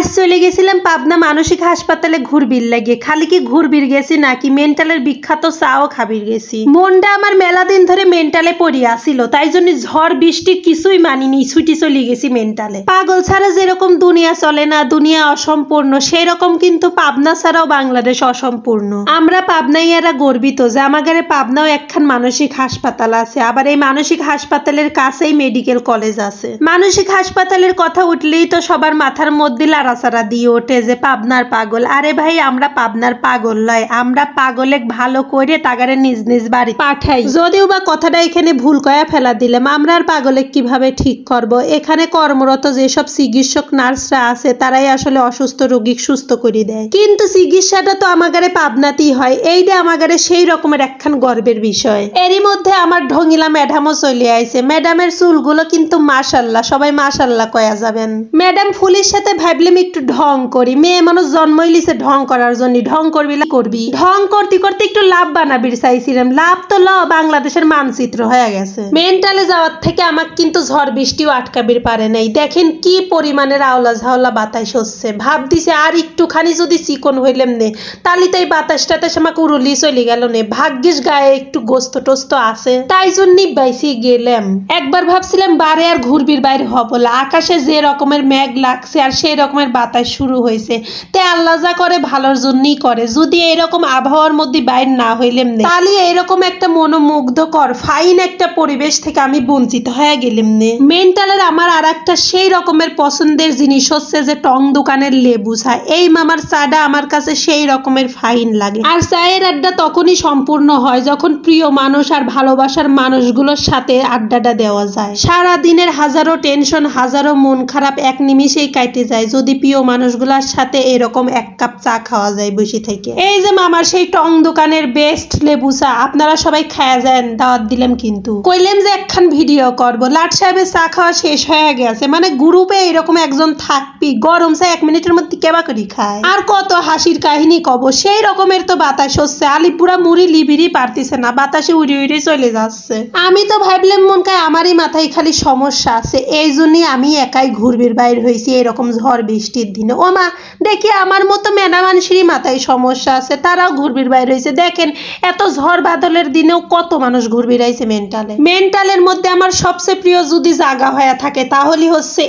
আজ চলে গেছিলাম পাবনা মানসিক হাসপাতালে ঘুরবির লাগে। খালি কি ঘুরবির গেছি নাকি মেন্টালের বিখ্যাত চাও খাবির গেছি। মনটা আমার মেলা দিন ধরে মেন্টালে পড়িয়া আসিল, তাই জন্য ঝড় বৃষ্টি কিছুই মানিনি, ছুটি চলে গেছি মেন্টালে। পাগল ছাড়া যেরকম দুনিয়া চলে না, দুনিয়া অসম্পূর্ণ, সেই রকম কিন্তু পাবনা ছাড়াও বাংলাদেশ অসম্পূর্ণ। আমরা পাবনাইয়ারা গর্বিত যে আমাদের পাবনাও একখান মানসিক হাসপাতাল আছে, আবার এই মানসিক হাসপাতালের কাছেই মেডিকেল কলেজ আছে। মানসিক হাসপাতালের কথা উঠলেই তো সবার মাথার মধ্যে লাড়াচাড়া দিয়ে ওঠে যে পাবনার পাগল। আরে ভাই, আমরা পাবনার পাগল নয়, আমরা পাগলে ভালো করে তাগারে নিজ নিজ বাড়ি পাঠাই। যদিও বা কথাটা এখানে ভুল কয়া ফেলা দিলাম, আমরা আর পাগলে কিভাবে ঠিক করব। এখানে কর্মরত যেসব চিকিৎসক নার্সরা আছে তারাই আসলে অসুস্থ রোগী সুস্থ করে দেয়, কিন্তু চিকিৎসাটা তো আমাগারে পাবনাতেই হয়। এইটা আমাগারে সেই রকমের একখান গর্বের বিষয়। এরই মধ্যে আমার ঢঙ্গিলা ম্যাডামও চলে আইছে। ম্যাডামের চুলগুলো কিন্তু মাশাল্লাহ, সবাই মাশাল্লাহ কয়া যাবেন। ম্যাডাম ফুলির সাথে ভাবলাম একটু ঢং করি, মেয়ে মানুষ জন্মই লিছে ঢং করার জন্য। ঢং করবি করবি, ঢং করতে করতে একটু লাভ বানাবির চাইছিলাম। লাভ তো বাংলাদেশের মানচিত্র হয়ে গেছে। মেন্টালে যাওয়ার থেকে আমাকে কিন্তু ঝড় বৃষ্টিও আটকাবির পারে নাই। দেখেন কি পরিমাণের আওলা ঝাওলা বাতাস হচ্ছে। ভাব দিছে আর একটুখানি যদি চিকন হইলাম নে, তাহলে তো এই বাতাসটাতে আমাকে উড়লি চলে গেল নে। ভাগ্যিস গায়ে একটু গোস্ত টোস্ত আছে, তাই জন্যই বাইসি গেলাম। একবার ভাবছিলাম বারে আর ঘুরবির বাইরে হবলা। আকাশে যে রকমের মেঘ লাগছে আর সেই রকমের বাতাস শুরু হয়েছে, তে আল্লাহ যা করে ভালোর জন্যই করে। যদি এরকম আবহাওয়ার মধ্যে বাইরে না হইলাম নে, তাহলে এরকম একটা মনোমুগ্ধকর ফাইন একটা পরিবেশ থেকে আমি বঞ্চিত হয়ে গেলাম নে। মেন্টালের আমার আর একটা সেই রকমের পছন্দের জিনিস হচ্ছে যে টং দোকানের লেবু চা। এই মামার চাটা আমার কাছে সেই রকমের ফাইন লাগে। আর চায়ের আড্ডা তখনই সম্পূর্ণ হয় যখন প্রিয় মানুষ আর ভালোবাসার মানুষগুলোর সাথে আড্ডাটা দেওয়া যায়। সারা দিনের হাজারো টেনশন, হাজারো মন খারাপ এক নিমিষেই কাটে যায় যদি প্রিয় মানুষগুলোর সাথে এরকম এক কাপ চা খাওয়া যায় বসে থেকে। এই যে মামার সেই টং দোকানের বেস্ট লেবু চা, আপনারা সবাই খায়া যান, দাওয়াত দিলাম। কিন্তু কইলাম যে একখান ভিডিও করব। লাট সাহেবের চা খাওয়া শেষ হয়ে গেছে, মানে গ্রুপে এরকম একজন থাকবি, গরম চা 1 মিনিটের মধ্যে কেবা করি খায়। আর কত হাসির কাহিনী কব। সেই রকমের তো বাতাস হচ্ছে, আলিপুরা মুড়ি লিবিরই পারতেছে না, বাতাসে উড়ে উড়ে চলে যাচ্ছে। আমি তো ভাবলাম মন কায় আমারই মাথায় খালি সমস্যা আছে, এই জন্যই আমি একাই ঘুরবির বাইর হয়েছি এরকম ঝড় বৃষ্টির দিনে। ও মা, দেখি আমার মতো মেনা মানুষেরই মাথায় সমস্যা আছে, তারাও ঘুরবির বাইর হয়েছে। দেখেন এত ঝড় বাদলের দিনেও কত মানুষ ঘুরবির আইছে মেন্টালে। মেন্টালের মধ্যে আমার সবচেয়ে প্রিয় যদি জায়গা হয়ে থাকে তাহলে হচ্ছে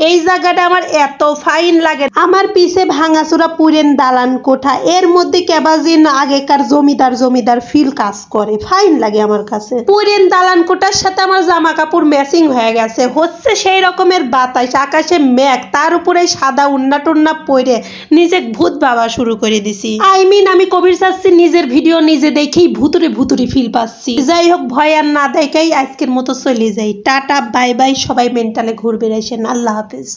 এই জায়গাটা আমার এত ফাইন লাগে। আমার পিছে ভাঙাচুরা পুরেন দালান কোঠা, এর মধ্যে কেবাজিন আগেকার জমিদার ফিল কাজ করে, ফাইন লাগে আমার কাছে। পুরেন দালান কোঠার সাথে আমার জামা কাপড় ম্যাচিং হয়ে গেছে, হচ্ছে সেই রকমের বাতাস, আকাশে মেঘ, তার উপরে সাদা উন্না টুন্না পরে নিজে ভূত বাবা শুরু করে দিছি। আমি কবির চাচ্ছি নিজের ভিডিও নিজে দেখেই ভুতুরে ফিল পাচ্ছি। যাই হোক, ভয় আর না দেখাই আজকের মতো চলে যাই। টাটা বাই বাই, সবাই মেন্টালে ঘুরবে আসেন। আল্লাহ হাফেজ।